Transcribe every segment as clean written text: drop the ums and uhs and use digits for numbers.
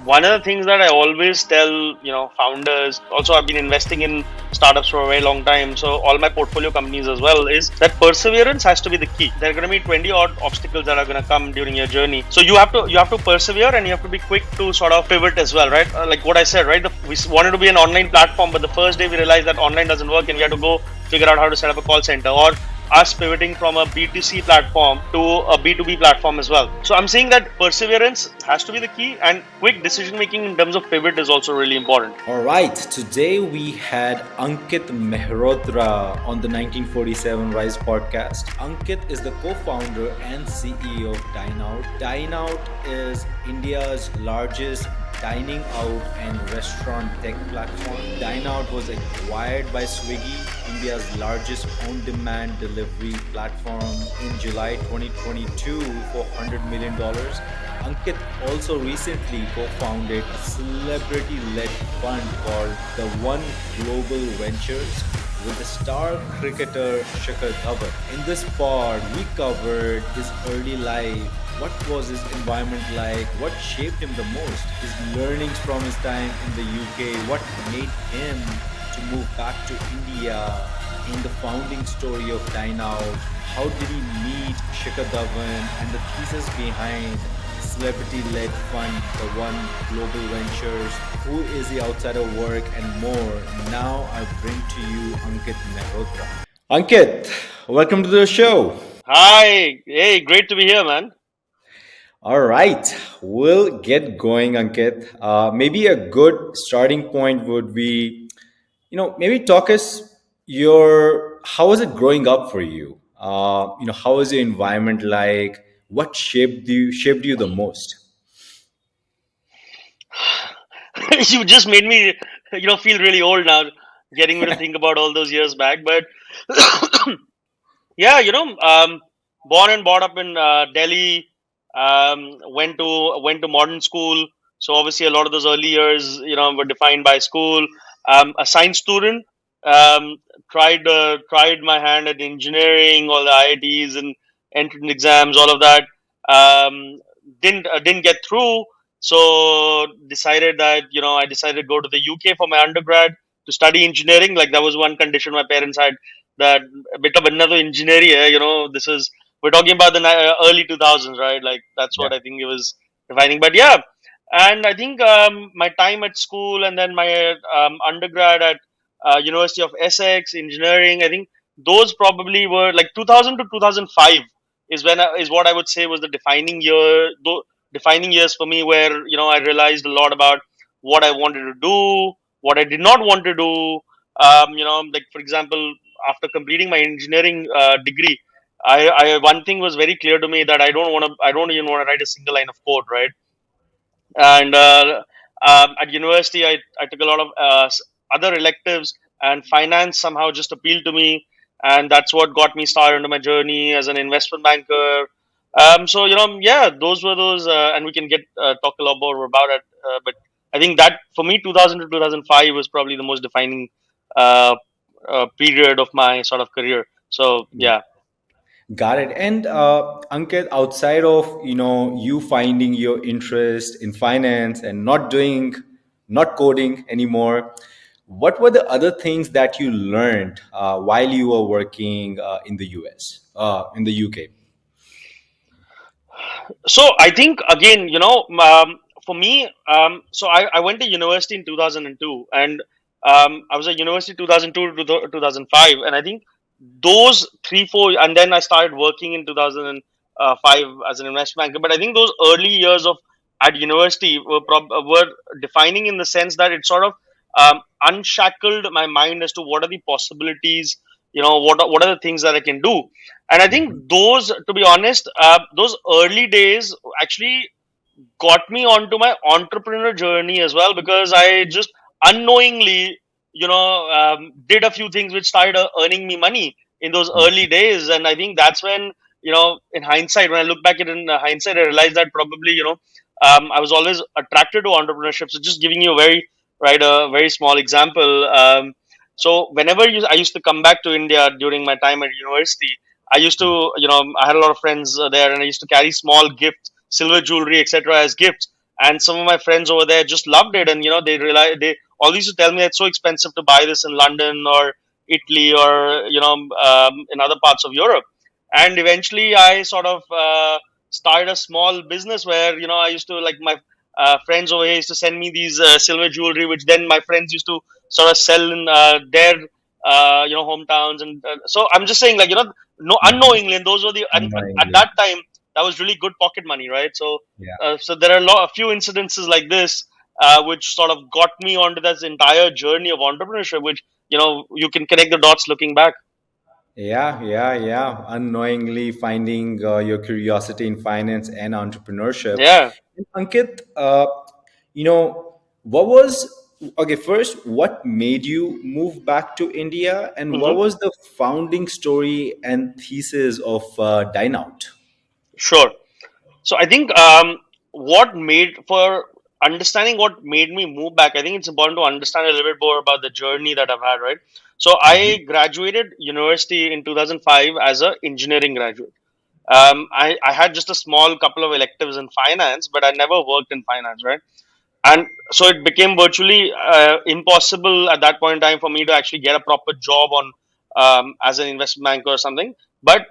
one of the things that I always tell, founders, also I've been investing in startups for a very long time, so all my portfolio companies as well, is that perseverance has to be the key. There are going to be 20 odd obstacles that are going to come during your journey, so you have to persevere, and you have to be quick to sort of pivot as well, right? Like what I said, right? We wanted to be an online platform, but the first day we realized that online doesn't work, and we had to go figure out how to set up a call center, or us pivoting from a B2C platform to a B2B platform as well. So I'm saying that perseverance has to be the key, and quick decision making in terms of pivot is also really important. All right, today we had Ankit Mehrotra on the 1947 Rise podcast. Ankit is the co-founder and CEO of Dine Out. Dine Out is India's largest dining out and restaurant tech platform. Dine Out was acquired by Swiggy, India's largest on-demand delivery platform, in July 2022 for $100 million. Ankit also recently co-founded a celebrity-led fund called the One Global Ventures with the star cricketer Shikhar Dhawan. In this pod, we covered his early life, what was his environment like, what shaped him the most, his learnings from his time in the UK, what made him to move back to India, in the founding story of Dine Out, how did he meet Shikhar Dhawan, and the thesis behind celebrity-led fund, the One Global Ventures, who is the outsider work, and more. Now I bring to you Ankit Mehrotra. Ankit, welcome to the show. Hi, hey, great to be here, man. All right, we'll get going, Ankit. Maybe a good starting point would be, maybe talk us how was it growing up for you? How was your environment like? What shaped you the most? You just made me, feel really old now, getting me to think about all those years back. But yeah, born and brought up in Delhi. Went to modern school, so obviously a lot of those early years, were defined by school. A science student. Um, tried my hand at engineering, all the IITs and entrance exams, all of that. Didn't get through, so decided that I decided to go to the UK for my undergrad to study engineering. Like that was one condition my parents had, that beta banna to engineering hai, this is, we're talking about the early 2000s, right? Like that's Yeah. what I think it was defining. But yeah, and I think my time at school, and then my undergrad at University of Essex engineering, I think those probably were like 2000 to 2005 is what I would say was the defining years for me, where I realized a lot about what I wanted to do, what I did not want to do. Like for example, after completing my engineering degree, I one thing was very clear to me, that I don't even want to write a single line of code, right? And at university, I took a lot of other electives, and finance somehow just appealed to me, and that's what got me started into my journey as an investment banker. So yeah, those were those, and we can get talk a lot more about it. But I think that for me, 2000 to 2005 was probably the most defining uh, period of my sort of career. So yeah. Got it. And Ankit, outside of you finding your interest in finance and not coding anymore, what were the other things that you learned while you were working in the US, in the UK? So I think again, for me, so I went to university in 2002, and I was at university 2002 to 2005, and I think those 3 4, and then I started working in 2005 as an investment banker. But I think those early years of at university were defining, in the sense that it sort of unshackled my mind as to what are the possibilities, what are the things that I can do. And I think Mhm. those, to be honest, those early days actually got me onto my entrepreneur journey as well, because I just unknowingly, did a few things which started earning me money in those early days. And I think that's when, in hindsight, when I look back at it in hindsight, I realized that probably, I was always attracted to entrepreneurship. So just giving you a very small example. So whenever I used to come back to India during my time at university, I used to, I had a lot of friends there, and I used to carry small gifts, silver jewelry, etc., as gifts. and some of my friends over there just loved it, and they realized, they all used to tell me it's so expensive to buy this in London or Italy or in other parts of Europe. And eventually I sort of started a small business where I used to, like, my friends over here used to send me these silver jewelry, which then my friends used to sort of sell in their hometowns. And so I'm just saying, like, no, Mhm. unknowingly, and those were at Unknowingly. that time that was really good pocket money, right? So Yeah. so there are a few incidences like this, which sort of got me onto this entire journey of entrepreneurship, which you can connect the dots looking back. Yeah, yeah, yeah. Unknowingly finding your curiosity in finance and entrepreneurship. Yeah. And Ankit, what was, okay, first, what made you move back to India, and what Hmm. was the founding story and thesis of Dine Out? Sure. So I think what made for understanding what made me move back, I think it's important to understand a little bit more about the journey that I've had, right? So Hmm. I graduated university in 2005 as a engineering graduate. I had just a small couple of electives in finance, but I never worked in finance, right? And so it became virtually impossible at that point in time for me to actually get a proper job on as an investment banker or something. But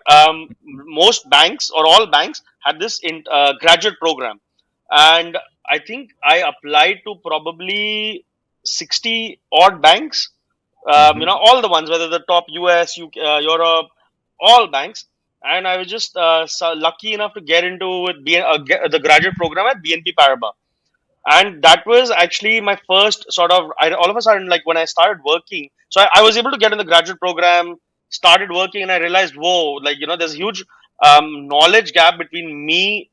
most banks, or all banks, had this graduate program, and I think I applied to probably 60 odd banks, Hmm. all the ones, whether the top US, UK, Europe, all banks. And I was just lucky enough to get into the graduate program at BNP Paribas. And that was actually my first sort of, all of a sudden, like, when I started working, so I was able to get in the graduate program, started working, and I realized, whoa, like, there's a huge knowledge gap between me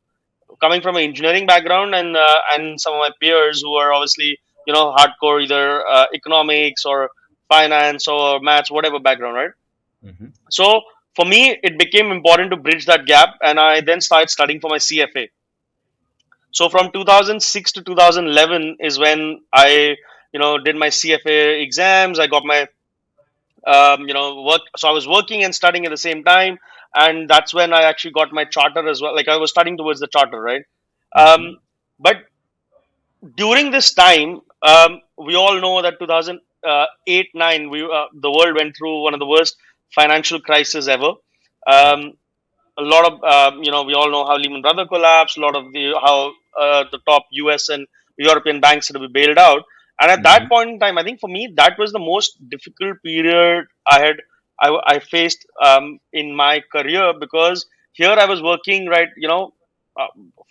coming from an engineering background and some of my peers who are obviously hardcore, either economics or finance or maths, whatever background, right? Hmm. So for me it became important to bridge that gap, and I then started studying for my CFA. So from 2006 to 2011 is when I did my CFA exams. I got my work. So I was working and studying at the same time, and that's when I actually got my charter as well. Like, I was studying towards the charter, right? Hmm. But during this time, we all know that 2008 9, the world went through one of the worst financial crises ever. Yeah. A lot of we all know how Lehman Brothers collapsed. A lot of the how the top US and European banks had to be bailed out. And at that Hmm. point in time, I think for me that was the most difficult period I faced in my career, because here I was working, right,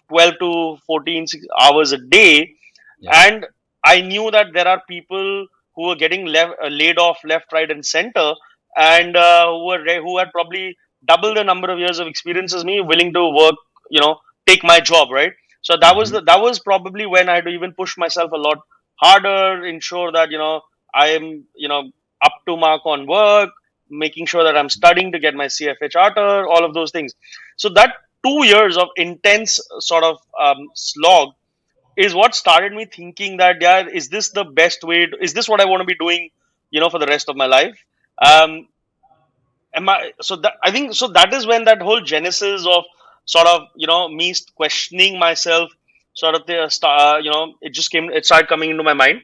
12 to 14 hours a day, Yeah. and I knew that there are people who were getting laid off left, right, and center, Yeah. and who had probably double the number of years of experience as me, willing to work, take my job, right? So Hmm. that was probably when I had to even push myself a lot harder, ensure that I am up to mark on work, making sure that I'm studying to get my CFA charter, all of those things. So that 2 years of intense sort of slog is what started me thinking that, yeah, is this the best way is this what I want to be doing for the rest of my life? Yeah. um am I so that I think so that is when that whole genesis of sort of me questioning myself, sort of it started coming into my mind.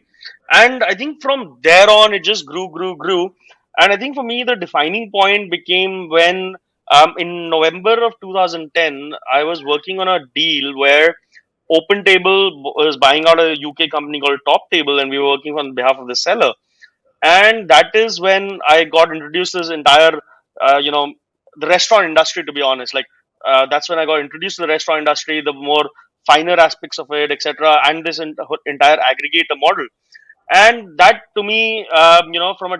And I think from there on it just grew. And I think for me the defining point became when in November of 2010 I was working on a deal where Open Table was buying out a UK company called Top Table, and we were working on behalf of the seller. And that is when I got introduced to this entire, the restaurant industry. To be honest, like, that's when I got introduced to the restaurant industry, the more finer aspects of it, etc., and this entire aggregator model. And that to me, from a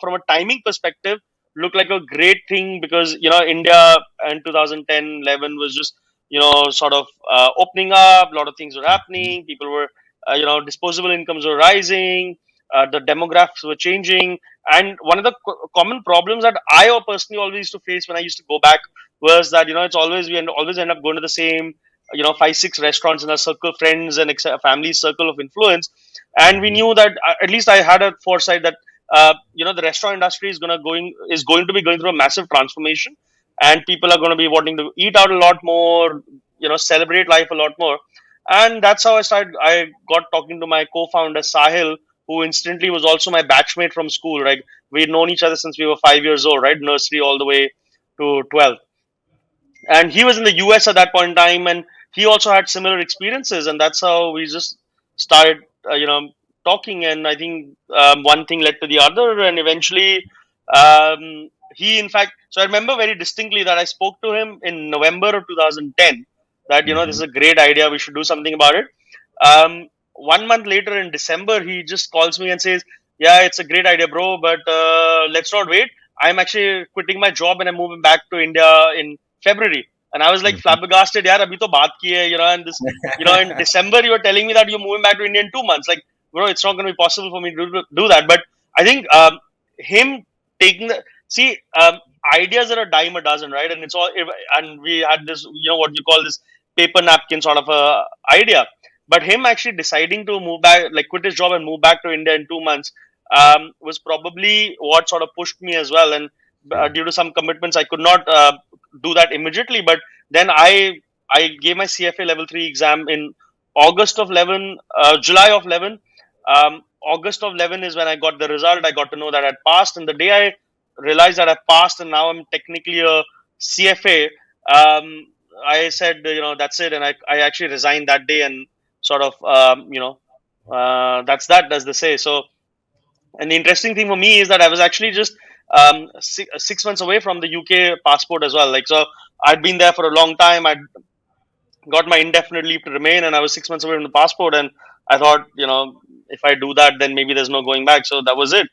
from a timing perspective, looked like a great thing, because India in 2010 11 was just sort of opening up. A lot of things were happening. People were disposable incomes were rising. The demographics were changing. And one of the common problems that I personally always used to face when I used to go back was that it's always always end up going to the same 5 6 restaurants in a circle, friends and family circle of influence. And we Hmm. knew that, at least I had a foresight that the restaurant industry is going to be going through a massive transformation, and people are going to be wanting to eat out a lot more, celebrate life a lot more. And that's how I got talking to my co-founder Sahil, who instantly was also my batchmate from school. Right, we'd known each other since we were 5 years old, right, nursery all the way to 12. And he was in the US at that point in time, and he also had similar experiences, and that's how we just started, talking. And I think one thing led to the other, and eventually, he, in fact, so I remember very distinctly that I spoke to him in November of 2010 that this is Mhm. a great idea, we should do something about it. One month later in December, he just calls me and says, "Yeah, it's a great idea, bro, but let's not wait. I'm actually quitting my job and I'm moving back to India in February." And I was like Mhm. flabbergasted, "Yeah, abhi to baat ki hai, and this, in December you were telling me that you're moving back to India in 2 months. Like, bro, it's not going to be possible for me to do that." But I think him taking the see ideas are a dime a dozen, right? And it's all, and we had this, what you call this paper napkin sort of a idea. But him actually deciding to move back, like quit his job and move back to India in 2 months, was probably what sort of pushed me as well. And Yeah. due to some commitments, I could not do that immediately. But then I gave my CFA level 3 exam in August of 11, July of 11. August of 11 is when I got the result. I got to know that I'd passed. And the day I realized that I passed and now I'm technically a CFA, I said, that's it. And I actually resigned that day and sort of, that's that, as they say. So, and the interesting thing for me is that I was actually just 6 months away from the UK passport as well. Like, so I'd been there for a long time. I'd got my indefinite leave to remain, and I was 6 months away from the passport. And I thought, if I do that, then maybe there's no going back. So that was it.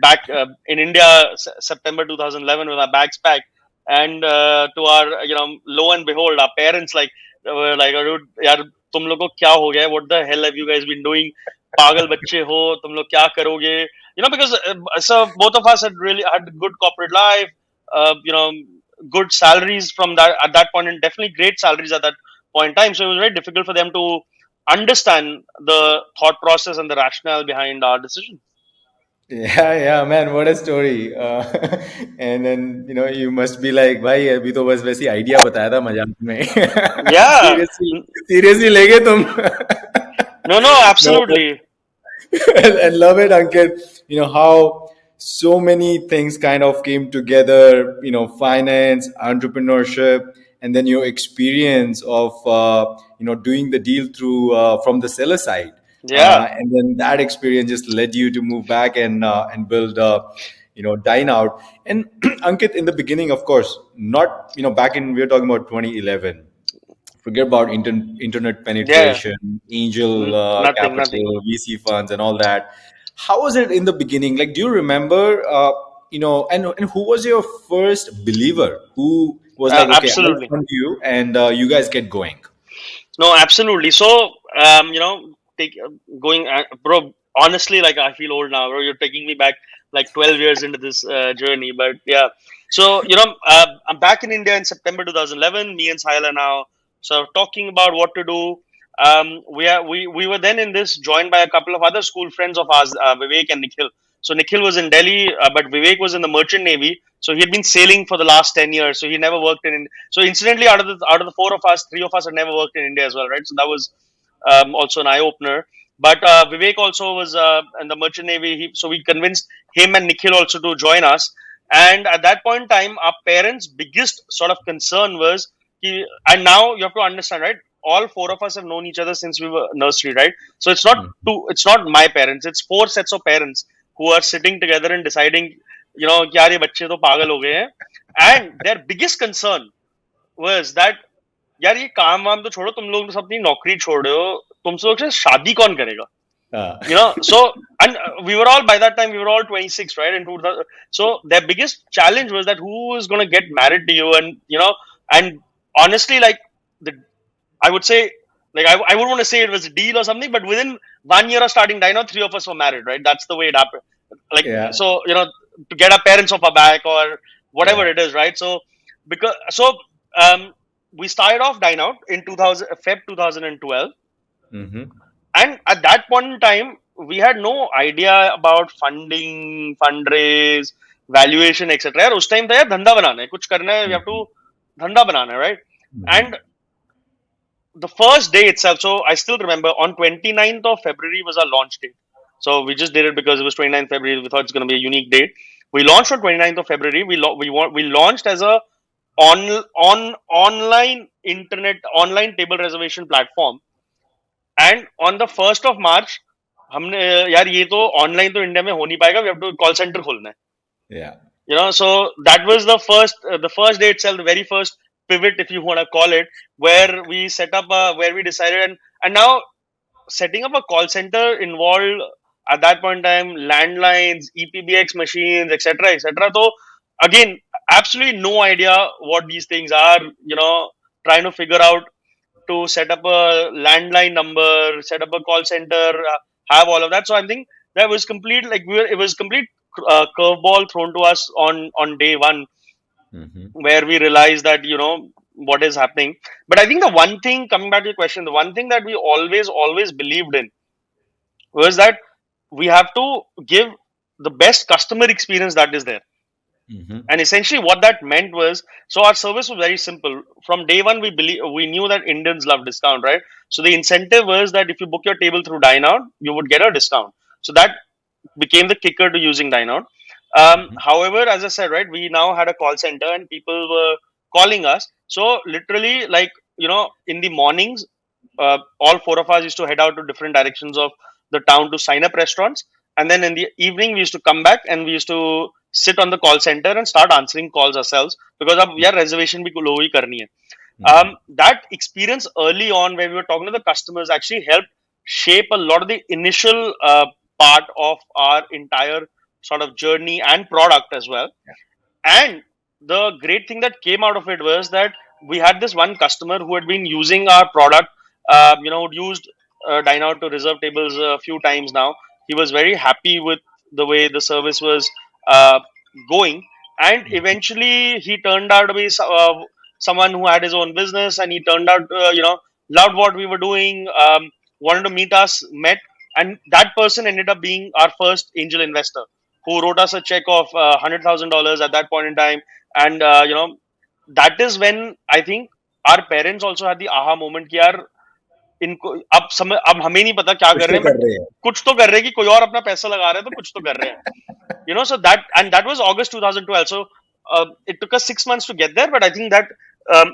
Back in India, September 2011, with my bags packed, and to our, lo and behold, our parents were like, "Dude, यार तुम लोग को क्या हो गया? What the hell have you guys been doing? पागल बच्चे हो तुम लोग क्या करोगे?" Because so both of us had really had good corporate life, good salaries from that at that point, and definitely great salaries at that point in time. So it was very difficult for them to understand the thought process and the rationale behind our decision. Yeah, yeah, man, what a story. And then, you must be like, भाई अभी तो बस वैसी idea बताया था मजाक में. Yeah. Seriously, seriously लेगे तुम? No, no, No, but absolutely. I love it, Ankit. How so many things kind of came together, finance, entrepreneurship, and then your experience of, doing the deal through from the seller side. Yeah. And then that experience just led you to move back and build, Dine Out. And Ankit, in the beginning, of course, not, back in, we are talking about 2011, forget about internet Yeah. penetration, angel Nothing, nothing. capital, VC funds, and all that. How was it in the beginning? Like, do you remember? And who was your first believer? Who was like, okay, I'll Absolutely. fund you, and you guys get going. No, absolutely. So, take going, bro. Honestly, like I feel old now, bro. You're taking me back like 12 years into this journey, but yeah. So, I'm back in India in September 2011. Me and Sahil are now sort of talking about what to do. We were then in this joined by a couple of other school friends of ours, Vivek and Nikhil. So Nikhil was in Delhi, but Vivek was in the Merchant Navy. So he had been sailing for the last 10 years. So he never worked in. So incidentally, out of the four of us, three of us had never worked in India as well, right? So that was also an eye opener. But Vivek also was in the Merchant Navy. So we convinced him and Nikhil also to join us. And at that point in time, our parents' biggest sort of concern was, and now you have to understand, right? All four of us have known each other since we were nursery, right? So it's not my parents. It's four sets of parents who are sitting together and deciding, कि यार ये बच्चे तो पागल हो गए हैं. And their biggest concern was that, यार ये काम वाम तो छोड़ो, तुम लोग तो अपनी नौकरी छोड़ रहे हो, तुम लोग से शादी कौन करेगा? Uh, So, and we were all, by that time we were all 26, right? And so their biggest challenge was that who is going to get married to you, and and honestly, like the I would say, like I would want to say it was a deal or something, but within 1 year of starting Dino, three of us were married, right? That's the way it happened. Like, yeah, so, to get our parents off our back or whatever yeah. it is, right? So um, we started off Dine Out in 2000 Feb 2012, Mm-hmm. and at that point in time, we had no idea about funding, fundraise, valuation, etc. यार उस time था यार धंधा बनाना है, कुछ करना है, we have to धंधा बनाना है, right? Mm-hmm. And the first day itself, so I still remember on 29th of February was our launch date. So we just did it because it was 29th February. We thought it's going to be a unique date. We launched on 29th of February. We launched as a online internet online table reservation platform. And on the 1st of March, हमने यार ये तो online तो India में हो नहीं पाएगा, we have to call centre खोलना है. Yeah. So that was the first day itself, the very first pivot, if you want to call it, where we set up where we decided, and now setting up a call center involved at that point in time landlines, EPBX machines, etc., etc. So again, absolutely no idea what these things are. Trying to figure out to set up a landline number, set up a call center, have all of that. So I think that was complete. Like it was complete curveball thrown to us on day one, Hmm. where we realized that what is happening. But I think the one thing, coming back to your question, the one thing that we always believed in was that we have to give the best customer experience that is there. Hmm. And essentially, what that meant was, so our service was very simple. From day one, we knew that Indians love discount, right? So the incentive was that if you book your table through Dine Out, you would get a discount. So that became the kicker to using Dine Out. Hmm. However, as I said, right, we now had a call center and people were calling us. So literally, like in the mornings, all four of us used to head out to different directions of the town to sign up restaurants, and then in the evening we used to come back and we used to sit on the call center and start answering calls ourselves because अब यार reservation भी low ही करनी है. Hmm. That experience early on where we were talking to the customers actually helped shape a lot of the initial part of our entire sort of journey and product as well. And the great thing that came out of it was that we had this one customer who had been using our product, who'd used Dine Out to reserve tables a few times now. He was very happy with the way the service was uh, going. And eventually, he turned out to be someone who had his own business, and he turned out, loved what we were doing, wanted to meet us, met, and that person ended up being our first angel investor who wrote us a check of $100,000 at that point in time. And that is when I think our parents also had the aha moment कि यार इनको अब हमें नहीं पता क्या कुछ कर रहे तो हैं, कर बट रहे हैं. कुछ तो कर रहे हैं कि कोई और अपना पैसा लगा रहे हैं तो कुछ तो कर रहे हैं. So that was August 2012. So it took us 6 months to get there, but I think that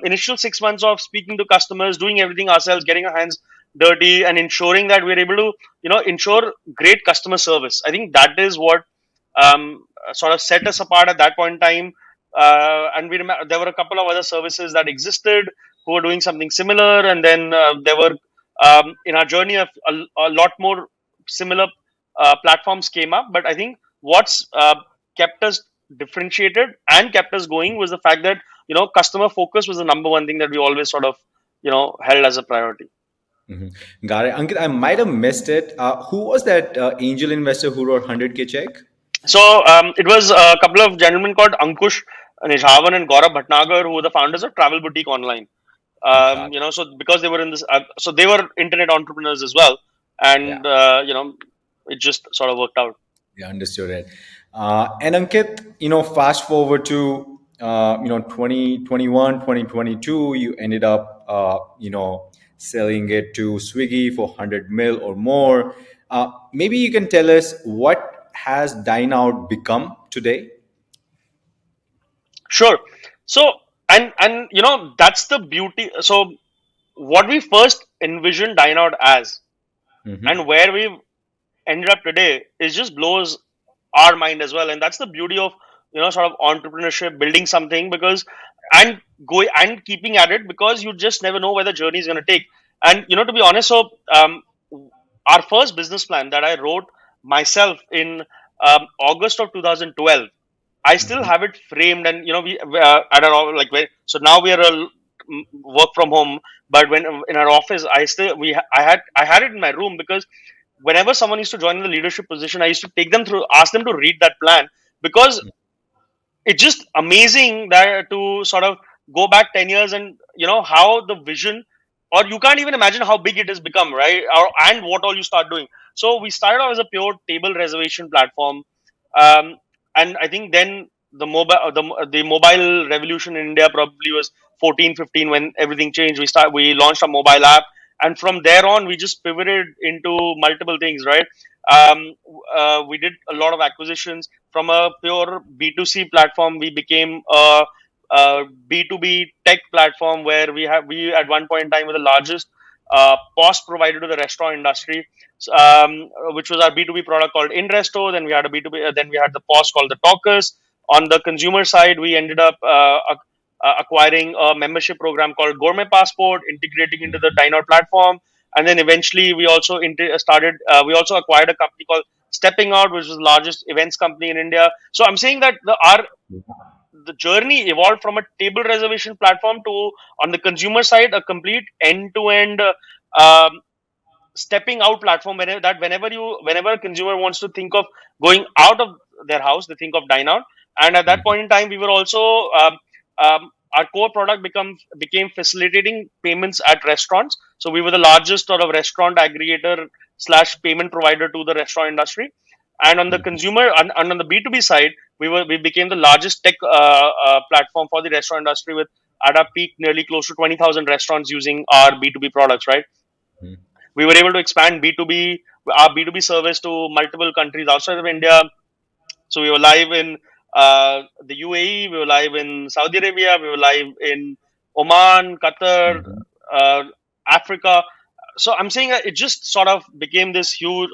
initial 6 months of speaking to customers, doing everything ourselves, getting our hands dirty, and ensuring that we're able to ensure great customer service, I think that is what sort of set us apart at that point in time. And we remember there were a couple of other services that existed who were doing something similar, and then there were in our journey a lot more similar platforms came up. But I think what's kept us differentiated and kept us going was the fact that customer focus was the number one thing that we always sort of held as a priority. Mhm. Got it. Ankit, I might have missed it. Who was that angel investor who wrote 100K check? So it was a couple of gentlemen called Ankush Nijhavan and Gaurav Bhatnagar, who were the founders of Travel Boutique Online. Got So because they were in this, so they were internet entrepreneurs as well, it. Yeah. and it just sort of worked out. Yeah, understood it. And Ankit, fast forward to 2021, 2022, you ended up selling it to Swiggy for 100 mil or more. Maybe you can tell us what has Dine Out become today? Sure. So and that's the beauty. So what we first envisioned Dine Out as, Hmm. and where we've ended up today, is just blows our mind as well. And that's the beauty of sort of entrepreneurship, building something, because and going and keeping at it, because you just never know where the journey is going to take. And to be honest, so our first business plan that I wrote myself in August of 2012, I still Hmm. have it framed, and we at our like so now we are work from home, but when in our office, I had it in my room, because whenever someone used to join in the leadership position, I used to take them through, ask them to read that plan, because it's just amazing that to sort of go back 10 years and how the vision, or you can't even imagine how big it has become, right? And what all you start doing. So we started off as a pure table reservation platform, um, and I think then the mobile revolution in India probably was 14, 15 when everything changed. We launched a mobile app, and from there on we just pivoted into multiple things, right? We did a lot of acquisitions from a pure B2C platform. We became a B2B tech platform where we at one point in time were the largest POS provider to the restaurant industry, which was our B2B product called InResto. Then we had a B2B, then we had the POS called the Talkers. On the consumer side, we ended up acquiring a membership program called Gourmet Passport, integrating into the Dineout platform, and then eventually we also we also acquired a company called Stepping Out, which was the largest events company in India. So I'm saying that the journey evolved from a table reservation platform to, on the consumer side, a complete end-to-end um, stepping out platform. Whenever a consumer wants to think of going out of their house, they think of Dine Out. And at that point in time, we were also our core product became facilitating payments at restaurants. So we were the largest sort of restaurant aggregator slash payment provider to the restaurant industry. And on the consumer and on the B2B side, we became the largest tech platform for the restaurant industry, with at our peak nearly close to 20,000 restaurants using our B2B products, right? We were able to expand our B2B service to multiple countries outside of India. So we were live in the UAE, we were live in Saudi Arabia, we were live in Oman, Qatar, uh, Africa. So I'm saying that it just sort of became this huge,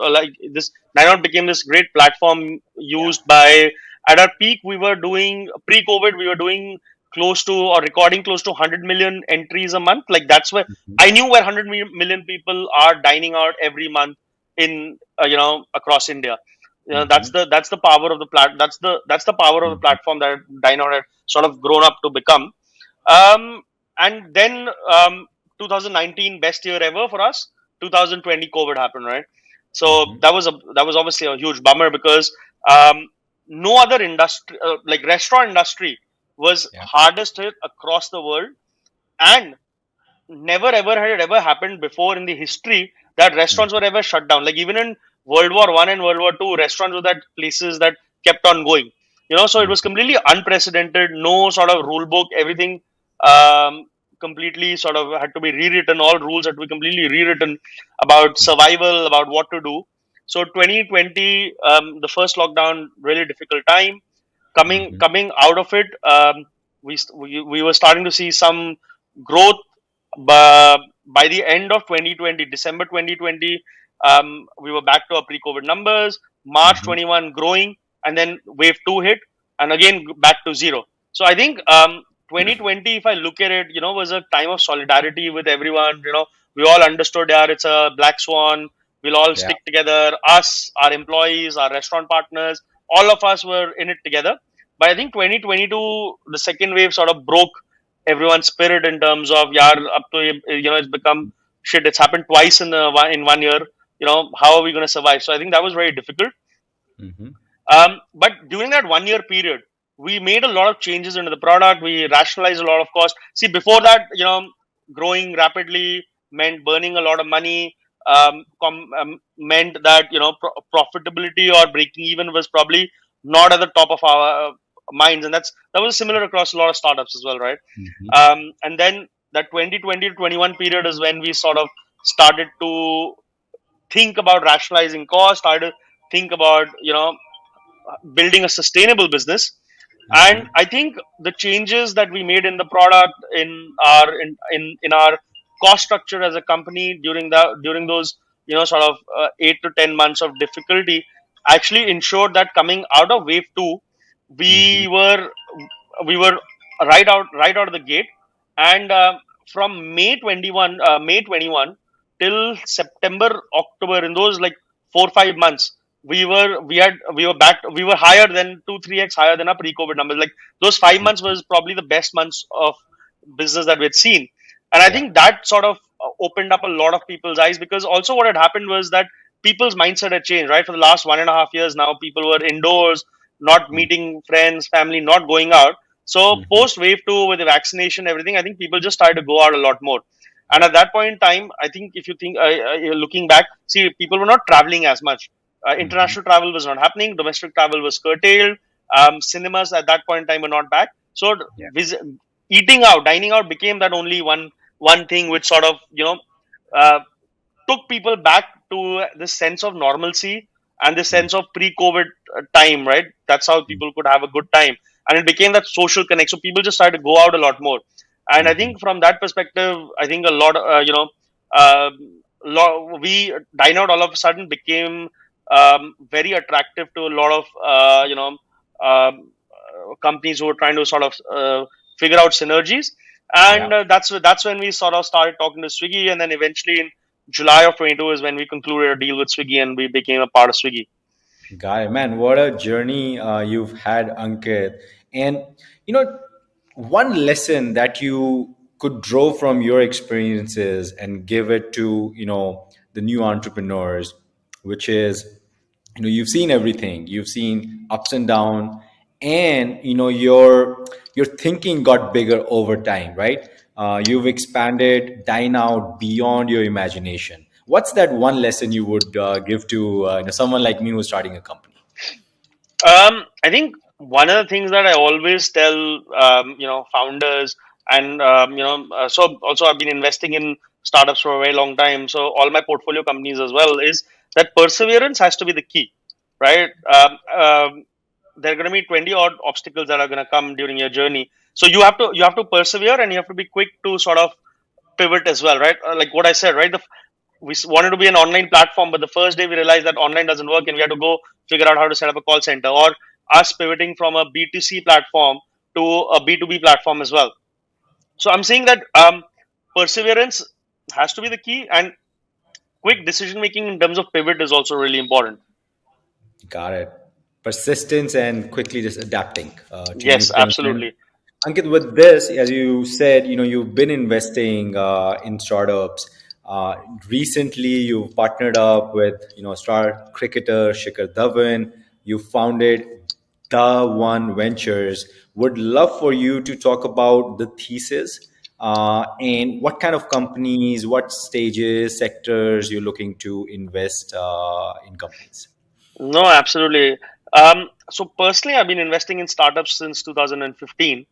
Dynot became this great platform used by, at our peak, we were doing, pre-COVID, we were doing close to or recording close to 100 million entries a month. Like that's where I knew where 100 million people are dining out every month in, across India. That's the power of the that's the power of the platform that Dynot had sort of grown up to become. And then 2019 best year ever for us. 2020 COVID happened, right? So that was obviously a huge bummer because no other industry, like restaurant industry, was hardest hit across the world, and never ever had it ever happened before in the history that restaurants were ever shut down. Like even in World War One and World War Two, restaurants were that places that kept on going. So it was completely unprecedented. No sort of rule book. Everything um, completely sort of had to be rewritten. All rules had to be completely rewritten about survival, about what to do. So 2020, the first lockdown, really difficult time. Coming out of it, we were starting to see some growth. By the end of 2020, December 2020, we were back to our pre-COVID numbers. March 21 growing, and then wave two hit, and again back to zero. So I think 2020, if I look at it, was a time of solidarity with everyone. We all understood, yeah, it's a black swan. We'll all Yeah. stick together. Us, our employees, our restaurant partners, all of us were in it together. But I think 2022, the second wave sort of broke everyone's spirit in terms of, yeah, up to, it's become shit. It's happened twice in 1 year. How are we going to survive? So I think that was very difficult. But during that 1 year period, we made a lot of changes into the product. We rationalized a lot of costs. See, before that, growing rapidly meant burning a lot of money. Meant that profitability or breaking even was probably not at the top of our minds, and that was similar across a lot of startups as well, right? And then that 2020 to 21 period is when we sort of started to think about rationalizing costs, started to think about building a sustainable business. And I think the changes that we made in the product, in our cost structure as a company during those sort of 8 to 10 months of difficulty actually ensured that coming out of wave two, we were we were right out of the gate. And from May 21 till September, October, in those like 4 5 months, we were higher than 2 3x higher than our pre-COVID numbers. Like those 5 months was probably the best months of business that we had seen. And I think that sort of opened up a lot of people's eyes, because also what had happened was that people's mindset had changed, right? For the last 1.5 years now, people were indoors, not meeting friends, family, not going out. So post wave two, with the vaccination, everything, I think people just started to go out a lot more. And at that point in time, I think if you think, looking back, see, people were not traveling as much. International travel was not happening. Domestic travel was curtailed. Cinemas at that point in time were not back. So Yeah. eating out, dining out became that only one thing which sort of uh, took people back to this sense of normalcy and this Mm. sense of pre-COVID time, right? That's how people could have a good time, and it became that social connect. So people just started to go out a lot more, and I Mhm. think from that perspective, I think a lot, we dine out all of a sudden became very attractive to a lot of companies who were trying to sort of figure out synergies, Yeah. and that's when we sort of started talking to Swiggy, and then eventually in July of 22 is when we concluded a deal with Swiggy and we became a part of Swiggy. Got it, man. What a journey you've had, Ankit. And you know, one lesson that you could draw from your experiences and give it to the new entrepreneurs, which is, you've seen everything. You've seen ups and down, and your thinking got bigger over time, right? You've expanded, dine out beyond your imagination. What's that one lesson you would give to someone like me who's starting a company? I think one of the things that I always tell, founders, and so also I've been investing in startups for a very long time. So all my portfolio companies as well is that perseverance has to be the key, right? There are going to be 20 odd obstacles that are going to come during your journey. So you have to persevere, and you have to be quick to sort of pivot as well, right? Like what I said, right? Wanted to be an online platform, but the first day we realized that online doesn't work, and we had to go figure out how to set up a call center, or us pivoting from a B2C platform to a B2B platform as well. So I'm saying that perseverance has to be the key, and quick decision making in terms of pivot is also really important. Got it. Persistence and quickly just adapting to new Yes, things. And absolutely. Ankit, with this, as you said, you've been investing in startups. Uh, Recently, you've partnered up with star cricketer Shikhar Dhawan. You founded The One Ventures. Would love for you to talk about the thesis and what kind of companies, what stages, sectors you're looking to invest in companies. No, absolutely. So personally, I've been investing in startups since 2015.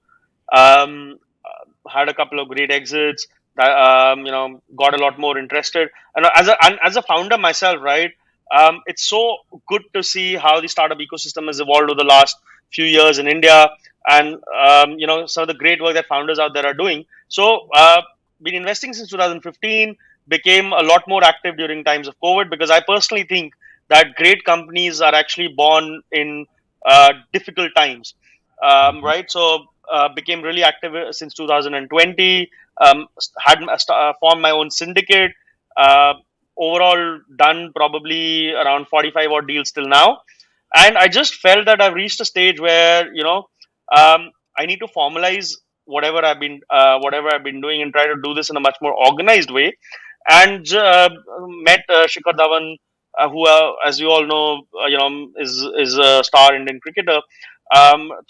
Had a couple of great exits. Got a lot more interested. And as a founder myself, right? It's so good to see how the startup ecosystem has evolved over the last few years in India, and some of the great work that founders out there are doing. So, been investing since 2015. Became a lot more active during times of COVID, because I personally think that great companies are actually born in difficult times, Mhm. right? So became really active since 2020. Had formed my own syndicate. Uh, Overall, done probably around 45 odd deals till now, and I just felt that I've reached a stage where I need to formalize whatever I've been doing, and try to do this in a much more organized way. And met Shikhar Dhawan, who, as you all know, is a star Indian cricketer,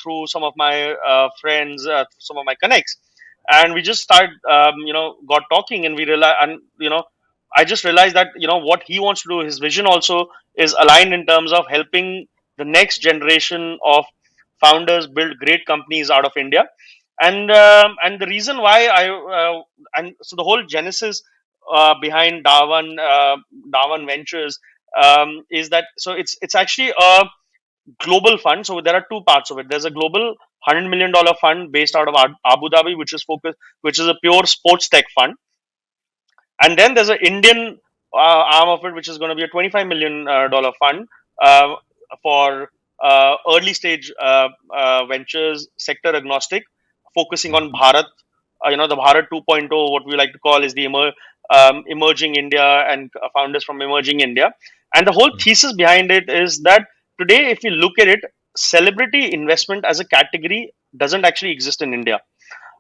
through some of my friends, through some of my connects, and we just started, got talking, and we realized, and I just realized that what he wants to do, his vision also is aligned in terms of helping the next generation of founders build great companies out of India, and the reason why and so the whole genesis behind Dawan Ventures is that, so it's actually a global fund. So there are two parts of it. There's a global $100 million fund based out of Abu Dhabi, which is a pure sports tech fund, and then there's an Indian arm of it, which is going to be a $25 million fund uh, for early stage ventures, sector agnostic, focusing on Bharat. The Bharat 2.0, what we like to call is the emerging India, and founders from emerging India. And the whole thesis behind it is that today, if you look at it, celebrity investment as a category doesn't actually exist in India,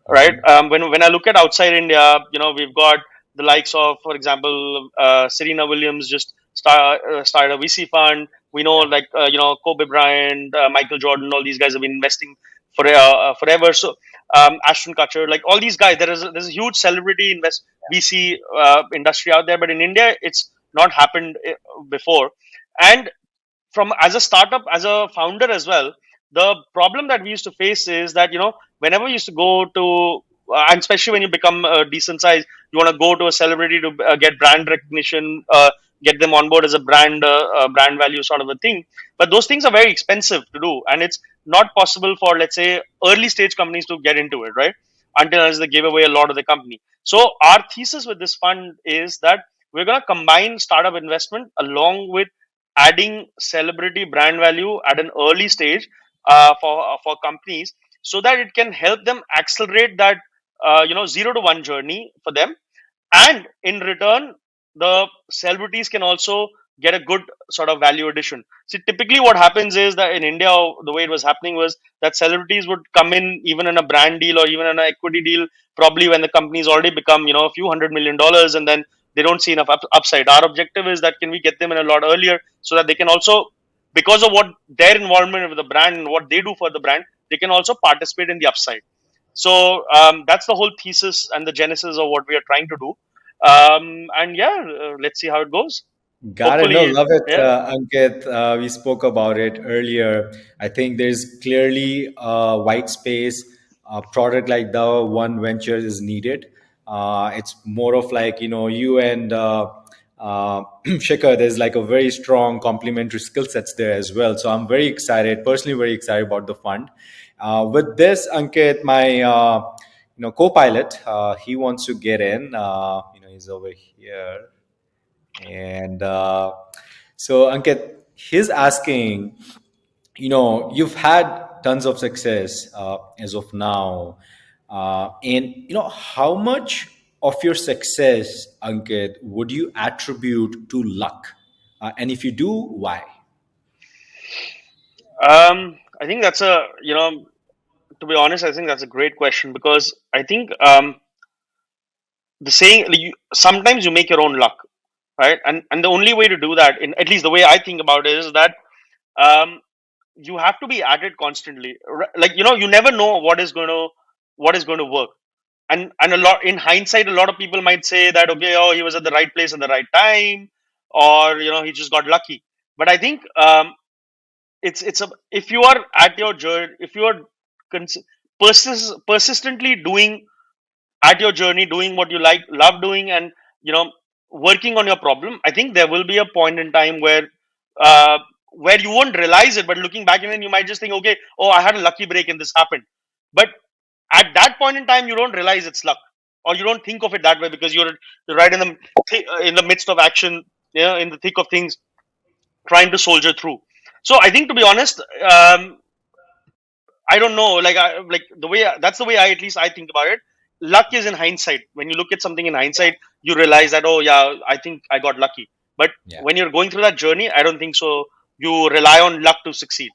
right? Mhm. When I look at outside India, we've got the likes of, for example, Serena Williams just started a VC fund. We know, Yeah. like, Kobe Bryant, Michael Jordan, all these guys have been investing forever. So Ashton Kutcher, like all these guys, there's a huge celebrity invest VC industry out there, but in India, it's not happened before. And from as a startup, as a founder as well, the problem that we used to face is that, whenever we used to go to, and especially when you become a decent size, you want to go to a celebrity to get brand recognition, get them on board as a brand value sort of a thing. But those things are very expensive to do, and it's not possible for, let's say, early stage companies to get into it, right? Until as they give away a lot of the company. So our thesis with this fund is that we're going to combine startup investment along with adding celebrity brand value at an early stage for companies, so that it can help them accelerate that 0 to 1 journey for them, and in return the celebrities can also get a good sort of value addition. See, typically what happens is that in India, the way it was happening was that celebrities would come in even in a brand deal or even in an equity deal, probably when the company's already become a few $100 million, and then they don't see enough upside. Our objective is that can we get them in a lot earlier, so that they can also, because of what their involvement with the brand and what they do for the brand, they can also participate in the upside. So that's the whole thesis and the genesis of what we are trying to do. And yeah, let's see how it goes. Got it. No, Hopefully, love it, yeah. Ankit. We spoke about it earlier. I think there's clearly a white space. A product like the One Venture is needed. It's more of like, you and Shikhar, there's like a very strong complementary skill sets there as well. So I'm very excited, personally, very excited about the fund. With this, Ankit, my co-pilot, he wants to get in. He's over here. And so, Ankit, he's asking, you've had tons of success as of now. And, how much of your success, Ankit, would you attribute to luck? And if you do, why? I think that's to be honest, I think that's a great question, because I think the saying, sometimes you make your own luck, right? And the only way to do that, in at least the way I think about it, is that um, you have to be at it constantly. Like, you never know what is going to work. And a lot, in hindsight, a lot of people might say that, okay, oh, he was at the right place at the right time, or he just got lucky. But I think it's a if you are at your journey, if you are persistently doing at your journey, doing what you love doing, and you know working on your problem, I think there will be a point in time uh, where you won't realize it, but looking back, and then you might just think, okay, oh, I had a lucky break and this happened. But at that point in time, you don't realize it's luck, or you don't think of it that way, because you're right in the midst of action, in the thick of things, trying to soldier through. So I think, to be honest, I don't know. Like the way, that's the way at least I think about it. Luck is in hindsight. When you look at something in hindsight, you realize that, oh yeah, I think I got lucky. But Yeah. when you're going through that journey, I don't think so. You rely on luck to succeed.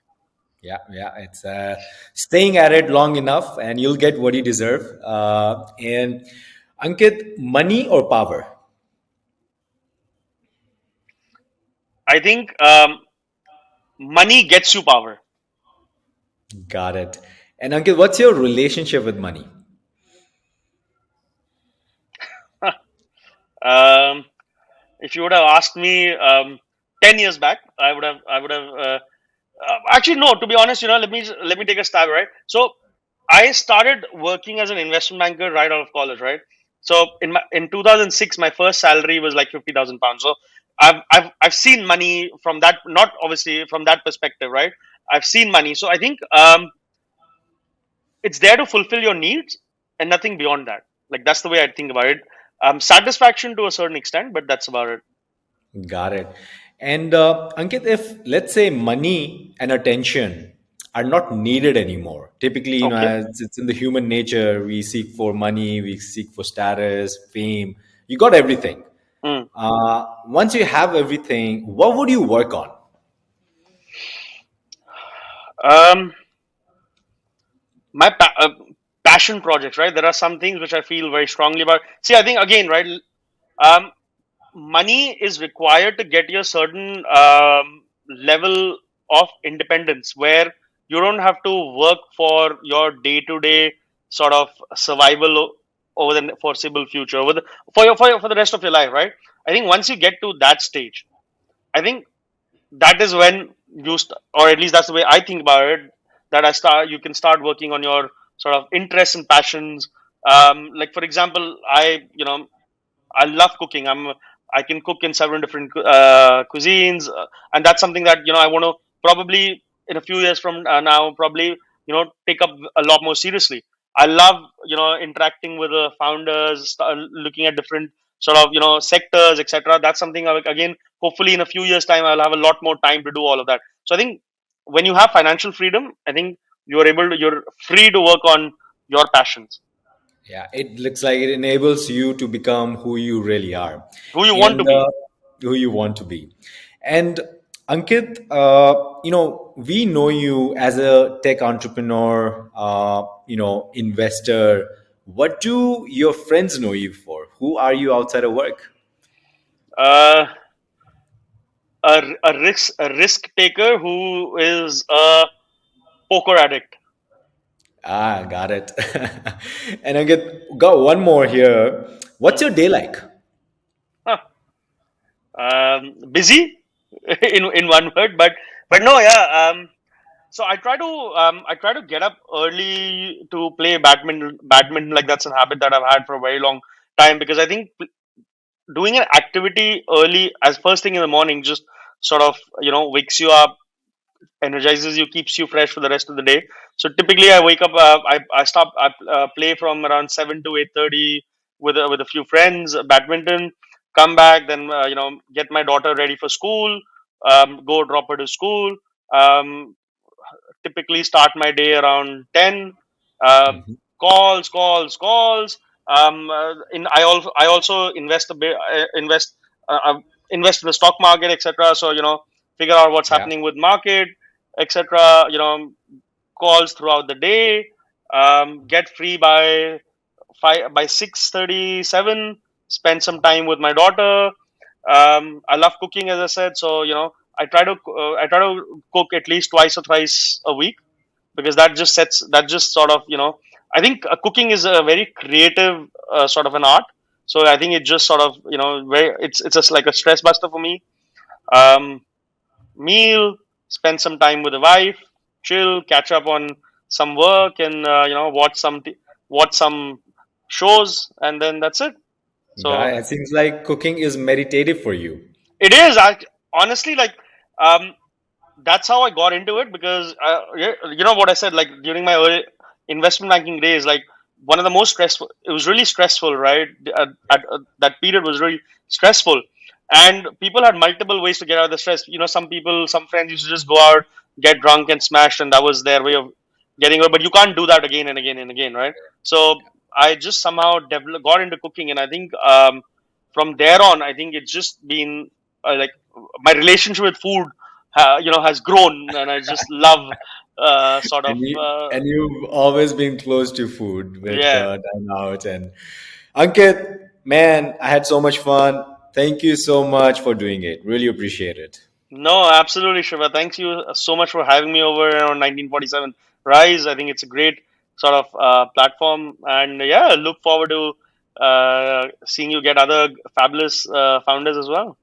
Yeah, yeah, it's staying at it long enough, and you'll get what you deserve. And Ankit, money or power? I think money gets you power. Got it. And Ankit, what's your relationship with money? um, if you would have asked me 10 years back, I would have. Actually, no. To be honest, let me take a stab. Right. So I started working as an investment banker right out of college. Right. So in 2006, my first salary was like 50,000 pounds. So I've seen money from that. Not obviously from that perspective. Right. I've seen money. So I think it's there to fulfill your needs and nothing beyond that. Like, that's the way I think about it. Satisfaction to a certain extent, but that's about it. Got it. And Ankit, if let's say money and attention are not needed anymore, typically, Okay. as it's in the human nature, we seek for money, we seek for status, fame. You got everything. Mm. Once you have everything, what would you work on? Um, my passion projects, right? There are some things which I feel very strongly about. See, I think again, right? Um, Money is required to get you a certain level of independence, where you don't have to work for your day-to-day sort of survival over the foreseeable future, for the rest of your life, right? I think once you get to that stage, I think that is when or at least that's the way I think about it, that you can start working on your sort of interests and passions. Like for example, I love cooking. I can cook in several different cuisines, and that's something that I want to probably in a few years from now probably take up a lot more seriously. I love interacting with the founders, looking at different sort of sectors, etc. That's something again, hopefully in a few years time I'll have a lot more time to do all of that. So I think when you have financial freedom, I think you're free to work on your passions, Yeah, it looks like it enables you to become who you really are who you want to and be. who you want to be. And Ankit, we know you as a tech entrepreneur, investor. What do your friends know you for? Who are you outside of work? Uh, a risk taker who is a poker addict. Ah, got it. And Ankit, got one more here. What's Hmm. your day like? Huh. Busy, in one word, but no, yeah. So I try to get up early to play badminton. Badminton, like that's a habit that I've had for a very long time, because I think doing an activity early as first thing in the morning just sort of wakes you up, energizes you, keeps you fresh for the rest of the day. So typically, I wake up. I play from around 7 to 8:30 with a few friends, badminton. Come back, then get my daughter ready for school. Go drop her to school. Um, Typically start my day around 10. Um, Mhm. calls. I also invest a bit. Invest in the stock market, etc. So figure out what's Yeah. happening with market, etc. Calls throughout the day. Get free by 6:37. Spend some time with my daughter. I love cooking, as I said. So I try to cook at least twice or thrice a week, because that just sort of I think cooking is a very creative sort of an art. So I think it just sort of very it's just like a stress buster for me. Um, Meal, spend some time with the wife, chill, catch up on some work, and watch some shows, and then that's it. So Guy, it seems like cooking is meditative for you. it is. Honestly, like, um, that's how I got into it, because what I said, like during my early investment banking days, like one of the most stressful. It was really stressful, right? That period was really stressful, and people had multiple ways to get out of the stress. Some friends used to just go out, get drunk, and smash, and that was their way of getting over. But you can't do that again and again and again, right? So I just somehow got into cooking, and I think from there on, I think it's just been like my relationship with food has grown, and I just love sort of And you've always been close to food with yeah. Dine Out and Ankit. Man, I had so much fun. Thank you so much for doing it. Really appreciate it. No, absolutely, Shiva. Thank you so much for having me over on 1947 Rise. I think it's a great sort of platform, and yeah, look forward to seeing you get other fabulous founders as well.